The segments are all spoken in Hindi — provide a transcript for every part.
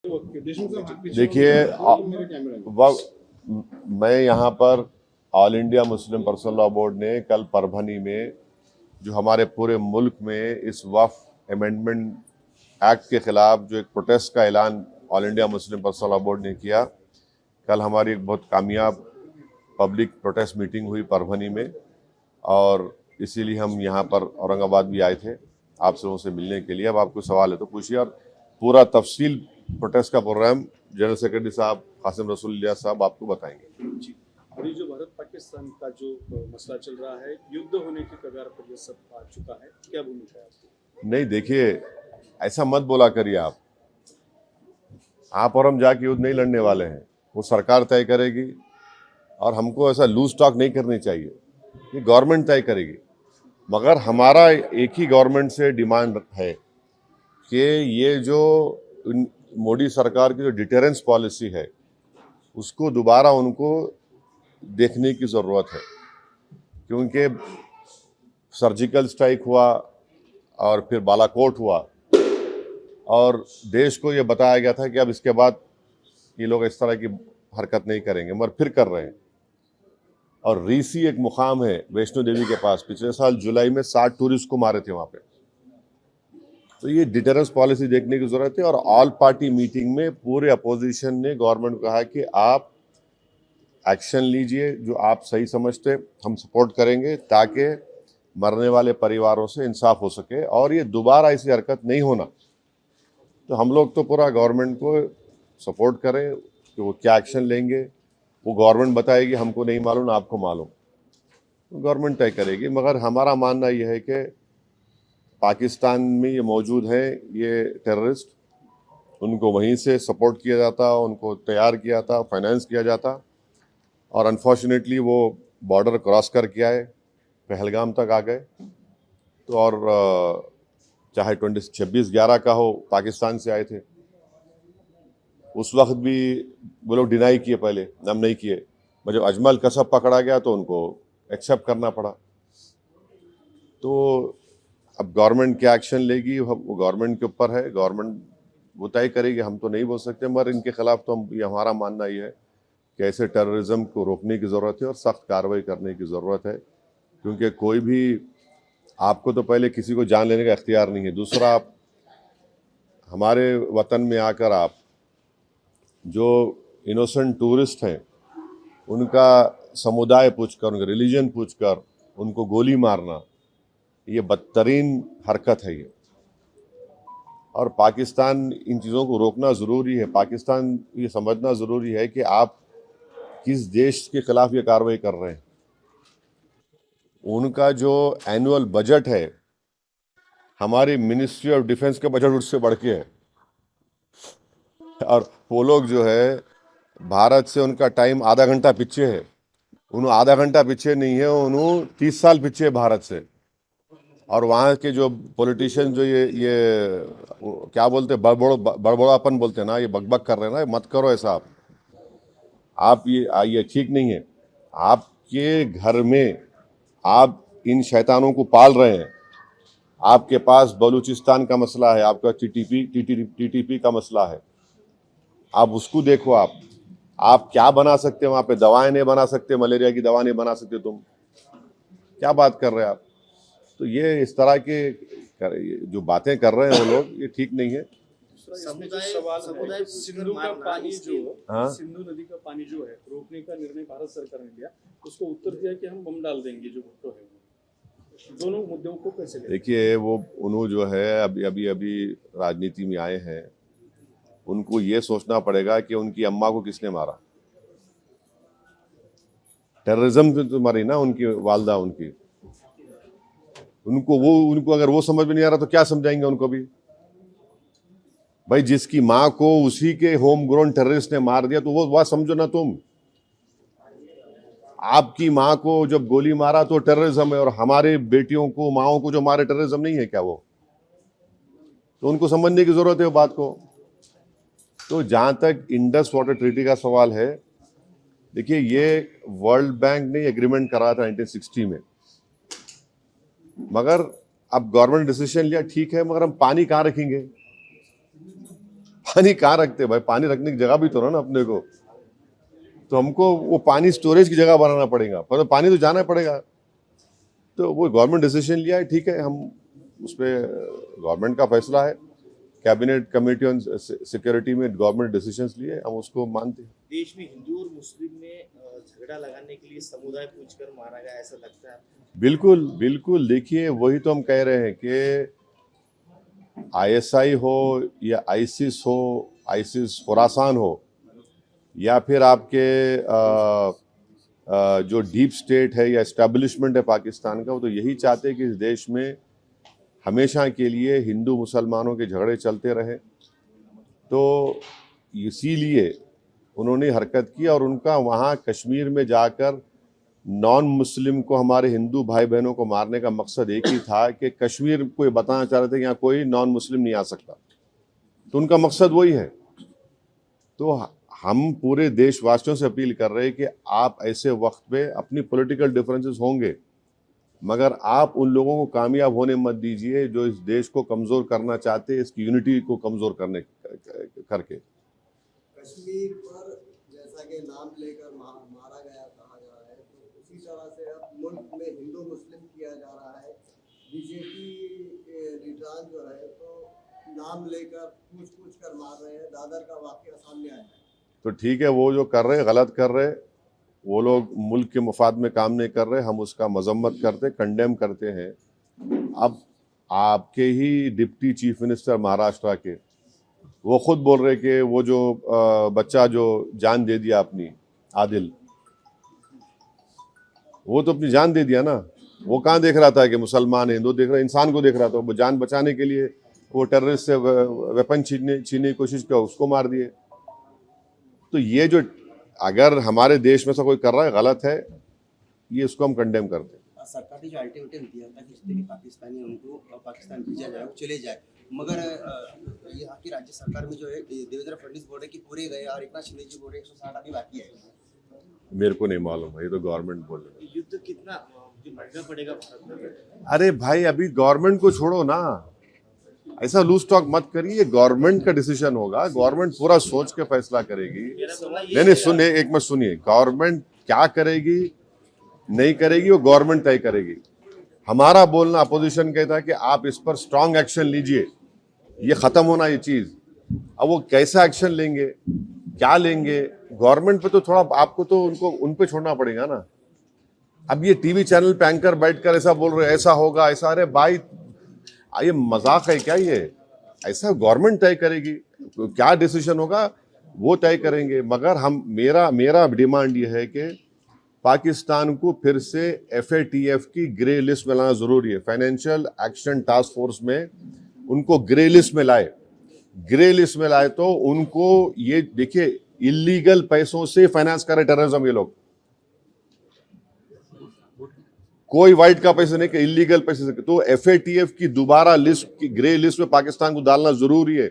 देखिए, मैं यहाँ पर all India Muslim personal law board ने कल परभनी में जो हमारे पूरे मुल्क में इस वक्फ अमेंडमेंट एक्ट के खिलाफ जो एक प्रोटेस्ट का ऐलान all India Muslim personal law board ने किया, कल हमारी एक बहुत कामयाब पब्लिक प्रोटेस्ट मीटिंग हुई परभनी में, और इसीलिए हम यहाँ पर औरंगाबाद भी आए थे आप लोगों से मिलने के लिए। अब आपको सवाल है तो पूछिए, और पूरा तफसील प्रोटेस्ट का प्रोग्राम जनरल सेक्रेटरी साहब कासिम रसूल साहब आपको बताएंगे। जी, अभी जो भारत पाकिस्तान का जो मसला चल रहा है, युद्ध होने की कगार पर यह सब आ चुका है, क्या भूमिका है आपकी? नहीं, देखिए, ऐसा मत बोला करिए। आप और हम जाके युद्ध नहीं लड़ने वाले हैं, वो सरकार तय करेगी, और हमको ऐसा लूज टॉक नहीं करनी चाहिए। ये गवर्नमेंट तय करेगी, मगर हमारा एक ही गवर्नमेंट से डिमांड है कि ये जो मोदी सरकार की जो डिटेरेंस पॉलिसी है उसको दोबारा उनको देखने की ज़रूरत है, क्योंकि सर्जिकल स्ट्राइक हुआ और फिर बालाकोट हुआ, और देश को ये बताया गया था कि अब इसके बाद ये लोग इस तरह की हरकत नहीं करेंगे, मगर फिर कर रहे हैं। और रीसी एक मुकाम है वैष्णो देवी के पास, पिछले साल जुलाई में 60 टूरिस्ट को मारे थे वहाँ पे। तो ये डिटेरेंस पॉलिसी देखने की जरूरत है। और ऑल पार्टी मीटिंग में पूरे अपोजिशन ने गवर्नमेंट को कहा कि आप एक्शन लीजिए, जो आप सही समझते हम सपोर्ट करेंगे, ताकि मरने वाले परिवारों से इंसाफ हो सके और ये दोबारा ऐसी हरकत नहीं होना। तो हम लोग तो पूरा गवर्नमेंट को सपोर्ट करें कि वो क्या एक्शन लेंगे, वो गवर्नमेंट बताएगी, हमको नहीं मालूम, आपको मालूम, तो गवर्नमेंट तय करेगी। मगर हमारा मानना यह है कि पाकिस्तान में ये मौजूद हैं, ये टेररिस्ट, उनको वहीं से सपोर्ट किया जाता, उनको तैयार किया था, फाइनेंस किया जाता, और अनफॉर्चुनेटली वो बॉर्डर क्रॉस करके आए, पहलगाम तक आ गए। तो और चाहे 26/11 का हो, पाकिस्तान से आए थे, उस वक्त भी वो लोग डिनाई किए, पहले हम नहीं किए। जब अजमल कसब पकड़ा गया तो उनको एक्सेप्ट करना पड़ा। तो अब गवर्नमेंट क्या एक्शन लेगी वो गवर्नमेंट के ऊपर है, गवर्नमेंट वो तय करेगी, हम तो नहीं बोल सकते। मगर इनके खिलाफ तो ये हमारा मानना ये है कि ऐसे टेररिज्म को रोकने की ज़रूरत है और सख्त कार्रवाई करने की ज़रूरत है, क्योंकि कोई भी, आपको तो पहले किसी को जान लेने का इख्तियार नहीं है, दूसरा आप हमारे वतन में आकर आप जो इनोसेंट टूरिस्ट हैं उनका समुदाय पूछकर, उनका रिलीजन पूछकर उनको गोली मारना, ये बदतरीन हरकत है ये। और पाकिस्तान इन चीज़ों को रोकना ज़रूरी है। पाकिस्तान ये समझना ज़रूरी है कि आप किस देश के खिलाफ ये कार्रवाई कर रहे हैं। उनका जो एनुअल बजट है, हमारी मिनिस्ट्री ऑफ डिफेंस का बजट उससे बढ़ के है, और वो लोग जो है भारत से उनका टाइम आधा घंटा पीछे है। उन्होंने आधा घंटा पीछे नहीं है, उन्होंने 30 साल पीछे है भारत से। और वहाँ के जो पॉलिटिशियन जो ये क्या बोलते हैं, बड़बड़ापन बोलते हैं ना, ये बकबक कर रहे हैं ना, मत करो ऐसा। आप ये ठीक नहीं है। आपके घर में आप इन शैतानों को पाल रहे हैं। आपके पास बलूचिस्तान का मसला है, आपका टीटीपी का मसला है, आप उसको देखो। आप क्या बना सकते हैं वहाँ पे? दवाएं नहीं बना सकते, मलेरिया की दवा नहीं बना सकते, तुम क्या बात कर रहे हैं आप? तो ये इस तरह के जो बातें कर रहे हैं वो लोग, ये ठीक नहीं है। सवाल है, सिंधु का पानी जो, हाँ, सिंधु नदी का पानी जो है रोकने का निर्णय भारत सरकार ने लिया, उसको उत्तर दिया कि हम बम डाल देंगे जो भुट्टो है। दोनों मुद्दों को कैसे देखिए, वो उन्होंने जो है अभी राजनीति में आए हैं, उनको ये सोचना पड़ेगा कि उनकी अम्मा को किसने मारा। टेररिज्म तो मारी ना उनकी वालदा, उनको अगर वो समझ में नहीं आ रहा तो क्या समझाएंगे उनको भी? भाई, जिसकी माँ को उसी के होम ग्रोन टेररिस्ट ने मार दिया, तो वो बात समझो ना तुम। आपकी माँ को जब गोली मारा तो टेररिज्म है, और हमारे बेटियों को, माओं को जो मारे, टेररिज्म नहीं है क्या वो? तो उनको समझने की जरूरत है वो बात को। तो जहां तक इंडस वाटर ट्रीटी का सवाल है, देखिए, ये वर्ल्ड बैंक ने एग्रीमेंट करा था 1960 में, मगर अब गवर्नमेंट डिसीजन लिया, ठीक है, मगर हम पानी कहाँ रखेंगे? पानी कहाँ रखते भाई, पानी रखने की जगह भी तो ना अपने को, तो हमको वो पानी स्टोरेज की जगह बनाना पड़ेगा, पर तो पानी तो जाना पड़ेगा। तो वो गवर्नमेंट डिसीजन लिया है, ठीक है, हम उस पर गवर्नमेंट का फैसला है, कैबिनेट कमेटी ऑन सिक्योरिटी में गवर्नमेंट डिसीजंस लिए, हम उसको मानते हैं। देश में हिंदू और मुस्लिम में झगड़ा लगाने के लिए समुदाय पूछकर मारा गया, ऐसा लगता है? बिल्कुल बिल्कुल, देखिए वही तो हम कह रहे हैं कि आईएसआई हो या आईसिस हो, आईसिस खुरासान हो, या फिर आपके जो डीप स्टेट है या एस्टेब्लिशमेंट है पाकिस्तान का, वो तो यही चाहते हैं कि इस देश में हमेशा के लिए हिंदू मुसलमानों के झगड़े चलते रहे। तो इसीलिए उन्होंने हरकत की, और उनका वहाँ कश्मीर में जाकर नॉन मुस्लिम को, हमारे हिंदू भाई बहनों को मारने का मकसद एक ही था कि कश्मीर को ये बताना चाह रहे थे कि यहाँ कोई नॉन मुस्लिम नहीं आ सकता। तो उनका मकसद वही है। तो हम पूरे देशवासियों से अपील कर रहे हैं कि आप ऐसे वक्त पे, अपनी पॉलिटिकल डिफरेंसेस होंगे, मगर आप उन लोगों को कामयाब होने मत दीजिए जो इस देश को कमज़ोर करना चाहते हैं, इसकी यूनिटी को कमज़ोर करने करके। कश्मीर पर जैसा कि नाम लेकर मारा गया कहा जा रहा है, तो उसी तरह से अब मुल्क में हिंदू मुस्लिम किया जा रहा है। बीजेपी लीडरान जो है तो नाम लेकर पूछ कर मार रहे हैं। दादर का वाकया सामने आया है। तो ठीक है, वो जो कर रहे गलत कर रहे, वो लोग मुल्क के मुफाद में काम नहीं कर रहे, हम उसका मजम्मत करते, कंडेम करते हैं। अब आपके ही डिप्टी चीफ मिनिस्टर महाराष्ट्र के, वो खुद बोल रहे कि वो जो बच्चा जो जान दे दिया अपनी, आदिल, वो तो अपनी जान दे दिया ना। वो कहाँ देख रहा था कि मुसलमान हिंदू देख रहा, इंसान को देख रहा था। वो जान बचाने के लिए वो टेररिस्ट से वेपन छीनने की कोशिश किया, उसको मार दिए। तो ये जो अगर हमारे देश में से कोई कर रहा है गलत है, ये इसको हम कंडेम करते हैं। सरकार ने जो अल्टीमेटम दिया था कि जितने भी पाकिस्तानी उनको पाकिस्तान भेजा जाए, वो चले जाए, मगर यहाँ की राज्य सरकार में जो है देवेंद्र फडणवीस बोल रहे कि पूरे गए, और एकनाथ शिंदे जी बोल रहे 160 अभी बाकी है। मेरे को नहीं मालूम है, ये तो गवर्नमेंट बोल रही है। युद्ध कितना महंगा पड़ेगा भारत में? अरे भाई, अभी गवर्नमेंट को छोड़ो ना, ऐसा लूज टॉक मत करिए। गवर्नमेंट का डिसीजन होगा, गवर्नमेंट पूरा सोच के फैसला करेगी। नहीं सुनिए, एक मिनट सुनिए, गवर्नमेंट क्या करेगी नहीं करेगी वो गवर्नमेंट तय करेगी। हमारा बोलना, अपोजिशन कहता है कि आप इस पर स्ट्रांग एक्शन लीजिए, ये खत्म होना ये चीज। अब वो कैसा एक्शन लेंगे, क्या लेंगे, गवर्नमेंट पे तो थोड़ा आपको तो उनको उन पे छोड़ना पड़ेगा ना। अब ये टीवी चैनल पे एंकर बैठकर ऐसा बोल रहे ऐसा होगा ऐसा, अरे भाई ये मजाक है क्या? ये ऐसा गवर्नमेंट तय करेगी, क्या डिसीजन होगा वो तय करेंगे। मगर हम मेरा डिमांड ये है कि पाकिस्तान को फिर से FATF की ग्रे लिस्ट में लाना जरूरी है। फाइनेंशियल एक्शन टास्क फोर्स में उनको ग्रे लिस्ट में लाए। ग्रे लिस्ट में लाए तो उनको ये देखिए, इलीगल पैसों से फाइनेंस करे टेररिज्म ये लोग, कोई वाइट का पैसे नहीं, कि इलीगल पैसे से। तो FATF की दोबारा लिस्ट की ग्रे लिस्ट में पाकिस्तान को डालना जरूरी है।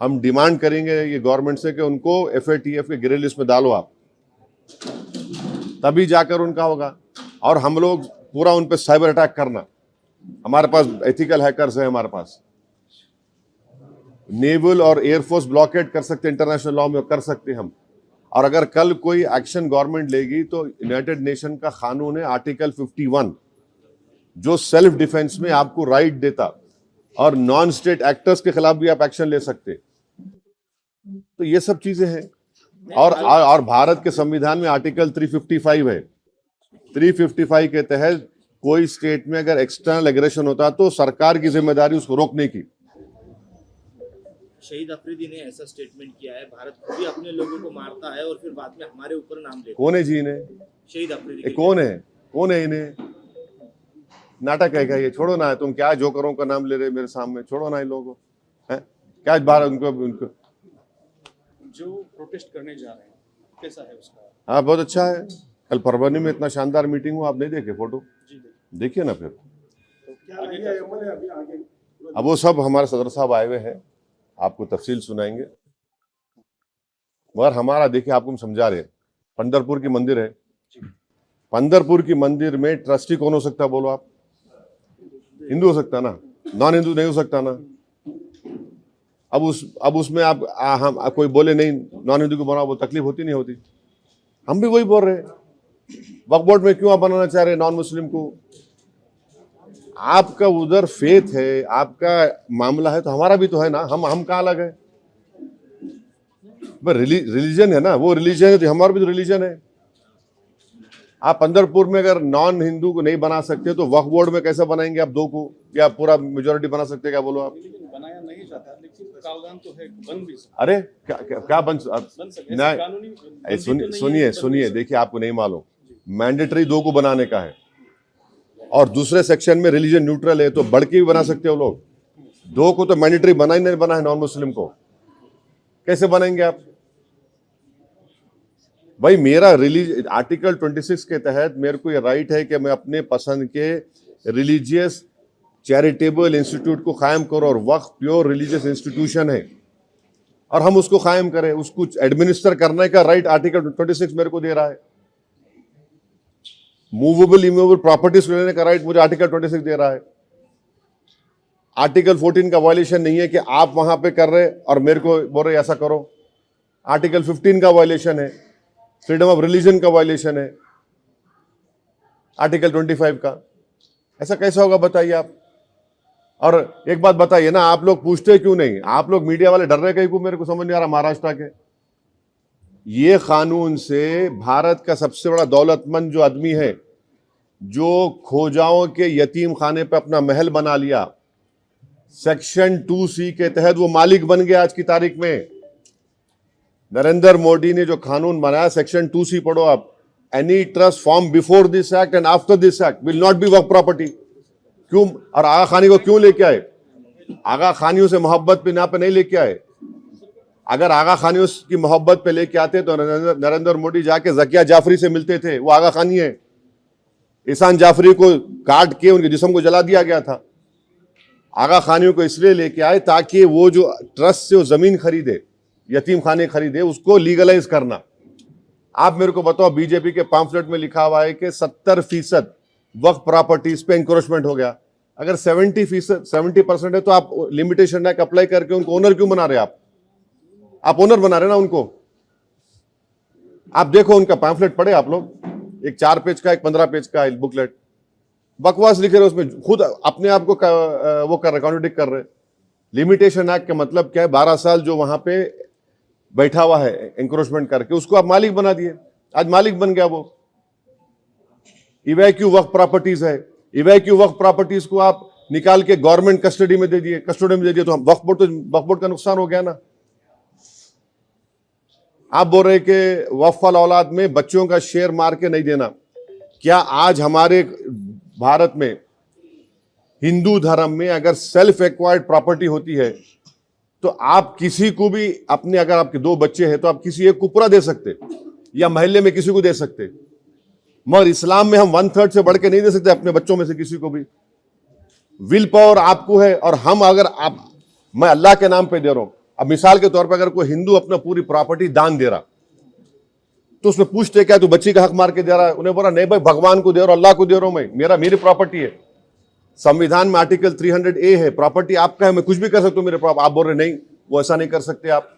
हम डिमांड करेंगे ये गवर्नमेंट से कि उनको FATF के ग्रे लिस्ट में डालो आप, तभी जाकर उनका होगा। और हम लोग पूरा उन पे साइबर अटैक करना, हमारे पास एथिकल हैकर्स है, हमारे पास नेवल और एयरफोर्स ब्लॉकेट कर सकते, इंटरनेशनल लॉ में कर सकते हम। और अगर कल कोई एक्शन गवर्नमेंट लेगी तो यूनाइटेड नेशन का कानून है आर्टिकल 51, जो सेल्फ डिफेंस में आपको राइट देता, और नॉन स्टेट एक्टर्स के खिलाफ भी आप एक्शन ले सकते। तो ये सब चीजें हैं। और भारत के संविधान में आर्टिकल 355 है। 355 के तहत कोई स्टेट में अगर एक्सटर्नल एग्रेशन होता तो सरकार की जिम्मेदारी उसको रोकने की। शहीद अफरीदी ने ऐसा स्टेटमेंट किया है, भारत खुद भी अपने लोगों को मारता है और फिर बाद में हमारे ऊपर नाम लेता है। कौन है जी इन्हें? शहीद अफरीदी कौन है इन्हें? नाटक है क्या ये? छोड़ो ना, तुम क्या जोकरों का नाम ले रहे मेरे सामने, छोड़ो ना इन लोगों को। क्या बाहर उनको जो प्रोटेस्ट करने जा रहे हैं कैसा है उसका? हाँ, बहुत अच्छा है। कल परभनी में इतना शानदार मीटिंग हुआ, आप नहीं देखे फोटो? देखिए ना फिर। तो क्या आगे अब वो सब हमारे सदर साहब आए हुए हैं, आपको तफसील सुनाएंगे। मगर हमारा देखिए, आपको हम समझा रहे, पंढरपुर की मंदिर है, पंढरपुर की मंदिर में ट्रस्टी कौन हो सकता है बोलो आप? हिंदू हो सकता ना, नॉन हिंदू नहीं हो सकता ना। अब उसमें हम कोई बोले नहीं नॉन हिंदू को बनाओ, वो तकलीफ होती नहीं होती? हम भी वही बोल रहे हैं। वक्फ बोर्ड में क्यों आप बनाना चाह रहे हैं नॉन मुस्लिम को? आपका उधर फेथ है, आपका मामला है, तो हमारा भी तो है ना। हम कहाँ अलग है? रिलीजन है ना, वो रिलीजन है तो हमारा भी तो रिलीजन है। आप पंदरपुर में अगर नॉन हिंदू को नहीं बना सकते तो वक्फ बोर्ड में कैसे बनाएंगे आप दो को, या पूरा मेजोरिटी बना सकते? क्या बोलो आप? लेकिन बनाया नहीं जाता, लेकिन प्रावधान तो है, बन भी सकता अरे क्या बन सकता नहीं? कानूनी सुनिए सुनिए, देखिए आपको नहीं मालूम, मैंडेटरी दो को बनाने का है और दूसरे सेक्शन में रिलीजन न्यूट्रल है, तो बढ़ के भी बना सकते हो लोग। दो को तो मैंडेटरी बना ही नहीं, बना है नॉन मुस्लिम को, कैसे बनाएंगे आप? भाई मेरा आर्टिकल 26 के तहत मेरे को ये राइट है कि मैं अपने पसंद के रिलीजियस चैरिटेबल इंस्टीट्यूट को कायम करो, और वक्फ प्योर रिलीजियस इंस्टीट्यूशन है और हम उसको कायम करें, उसको एडमिनिस्टर करने का राइट आर्टिकल 26 मेरे को दे रहा है। मूवेबल इमूवेबल प्रॉपर्टीज को लेने का राइट मुझे आर्टिकल 26 दे रहा है। आर्टिकल 14 का वायलेशन नहीं है कि आप वहां पे कर रहे और मेरे को बोल रहे ऐसा करो। आर्टिकल 15 का वायलेशन है, फ्रीडम ऑफ रिलीजन का वायलेशन है आर्टिकल 25 का। ऐसा कैसा होगा बताइए आप? और एक बात बताइए ना, आप लोग पूछते क्यों नहीं? आप लोग मीडिया वाले डर रहे कहीं को, मेरे को समझ नहीं आ रहा। महाराष्ट्र के ये कानून से भारत का सबसे बड़ा दौलतमंद जो आदमी है, जो खोजाओं के यतीम खाने पे अपना महल बना लिया, सेक्शन 2C के तहत वो मालिक बन गया आज की तारीख में। नरेंद्र मोदी ने जो कानून बनाया, सेक्शन 2C पढ़ो आप, any trust form before this act and after this act will not be Waqf property. क्यों? और आगा खानी को क्यों लेके आए? आगा खानियों से मोहब्बत पे यहाँ पे नहीं लेके आए। अगर आगा खानियों की मोहब्बत पे लेके आते तो नरेंद्र मोदी जाके जकिया जाफरी से मिलते थे, वो आगा खानी है। ईसान जाफरी को काट के उनके जिस्म को जला दिया गया था। आगा खानियों को इसलिए लेके आए ताकि वो जो ट्रस्ट से वो जमीन खरीदे, यतीम खाने खरीदे, उसको लीगलाइज करना। आप मेरे को बताओ, बीजेपी के पैम्फलेट में लिखा हुआ है कि 70% वक्फ प्रॉपर्टीज पे इंक्रोचमेंट हो गया। अगर 70% है तो आप लिमिटेशन एक्ट अप्लाई करके उनको ओनर क्यों बना रहे? आप ओनर बना रहे ना उनको। आप देखो उनका पैम्फलेट पढ़े आप लोग, एक 4 पेज का, एक 15 पेज का बुकलेट, बकवास लिखे रहे उसमें, खुद अपने आप को वो कर रहे, कॉन्ट्रडिक्ट कर रहे। लिमिटेशन एक्ट का मतलब क्या है? 12 साल जो वहां पे बैठा हुआ है एंक्रोचमेंट करके, उसको आप मालिक बना दिए। आज मालिक बन गया वो। इवैक्यू वक्फ प्रॉपर्टीज है, इवैक्यू वक्फ प्रॉपर्टीज को आप निकाल के गवर्नमेंट कस्टडी में दे दिए, तो हम वक्फ बोर्ड का नुकसान हो गया ना। आप बोल रहे कि वक्फ वाल औलाद में बच्चों का शेयर मार के नहीं देना। क्या आज हमारे भारत में हिंदू धर्म में अगर सेल्फ एक्वायर्ड प्रॉपर्टी होती है तो आप किसी को भी अपने, अगर आपके 2 बच्चे हैं तो आप किसी एक को पूरा दे सकते या मोहल्ले में किसी को दे सकते, मगर इस्लाम में हम 1/3 से बढ़ के नहीं दे सकते अपने बच्चों में से किसी को भी। विल पावर आपको है, और हम अगर मैं अल्लाह के नाम पे दे रहा हूं। अब मिसाल के तौर पर अगर कोई हिंदू अपना पूरी प्रॉपर्टी दान दे रहा तो उसमें पूछते क्या तू बच्ची का हक मार के दे रहा है? उन्हें बोला नहीं भाई, भगवान को दे रहा हूं, अल्लाह को दे रहा हूं, मैं मेरी प्रॉपर्टी है। संविधान में आर्टिकल 300A है, प्रॉपर्टी आपका है, मैं कुछ भी कर सकता हूं मेरे प्रॉपर्टी। आप बोल रहे नहीं, वो ऐसा नहीं कर सकते आप।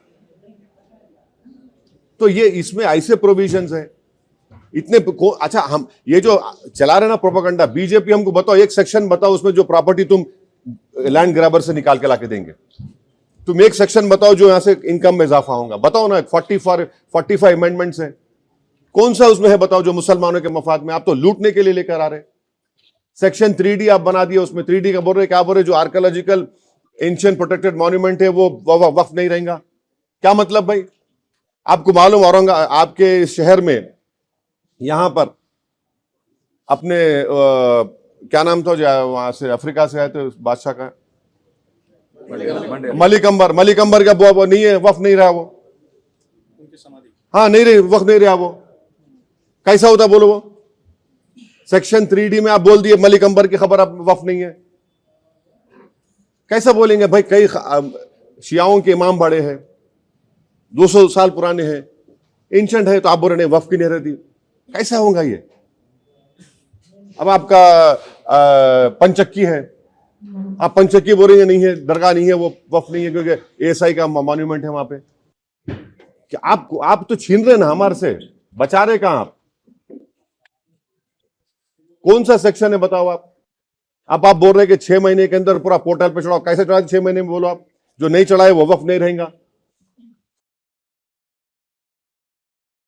तो ये इसमें ऐसे प्रोविजंस है इतने। अच्छा, हम ये जो चला रहे ना प्रोपेगेंडा, बीजेपी हमको बताओ, एक सेक्शन बताओ उसमें जो प्रॉपर्टी तुम लैंड ग्रैबर से निकाल के लाके देंगे। तुम एक सेक्शन बताओ जो यहां से इनकम में इजाफा होगा, बताओ ना। 45 अमेंडमेंट्स है, कौन सा उसमें है बताओ जो मुसलमानों के मफाद में? आप तो लूटने के लिए लेकर आ रहे। सेक्शन 3D आप बना दिए, उसमें 3D का बोल रहे, क्या बोल रहे, जो आर्कियोलॉजिकल एंशिएंट प्रोटेक्टेड मॉन्यूमेंट है वो वक्फ नहीं रहेगा। क्या मतलब भाई? आपको मालूम औरंगाबाद आपके शहर में यहां पर अपने क्या नाम था जो वहां से अफ्रीका से आए थे बादशाह का, मलिक अंबर का वो नहीं है, वक्फ नहीं रहा वो। उनकी समाधि, हाँ नहीं रही, वक्फ नहीं रहा वो। कैसा होता बोलो? वो सेक्शन 3D में आप बोल दिए मलिक अंबर की खबर अब वक्फ नहीं है, कैसा बोलेंगे भाई? कई शियाओं के इमाम बड़े हैं, 200 साल पुराने हैं, एंशंट है, तो आप बोल रहे नहीं वक्फ की नहीं रहती, कैसा होगा ये? अब आपका पंचक्की है, आप पंचक्की बोल रही है नहीं है, दरगाह नहीं है, वो वफ नहीं है क्योंकि एएसआई का मॉन्यूमेंट है वहां पे। कि आप तो छीन रहे ना हमारे से, बचा रहे कहां आप? कौन सा सेक्शन है बताओ आप? आप बोल रहे कि 6 महीने के अंदर पूरा पोर्टल पे चढ़ाओ। कैसे चढ़ा 6 महीने में? बोलो आप। जो नहीं चढ़ाए वो वक्फ नहीं रहेगा।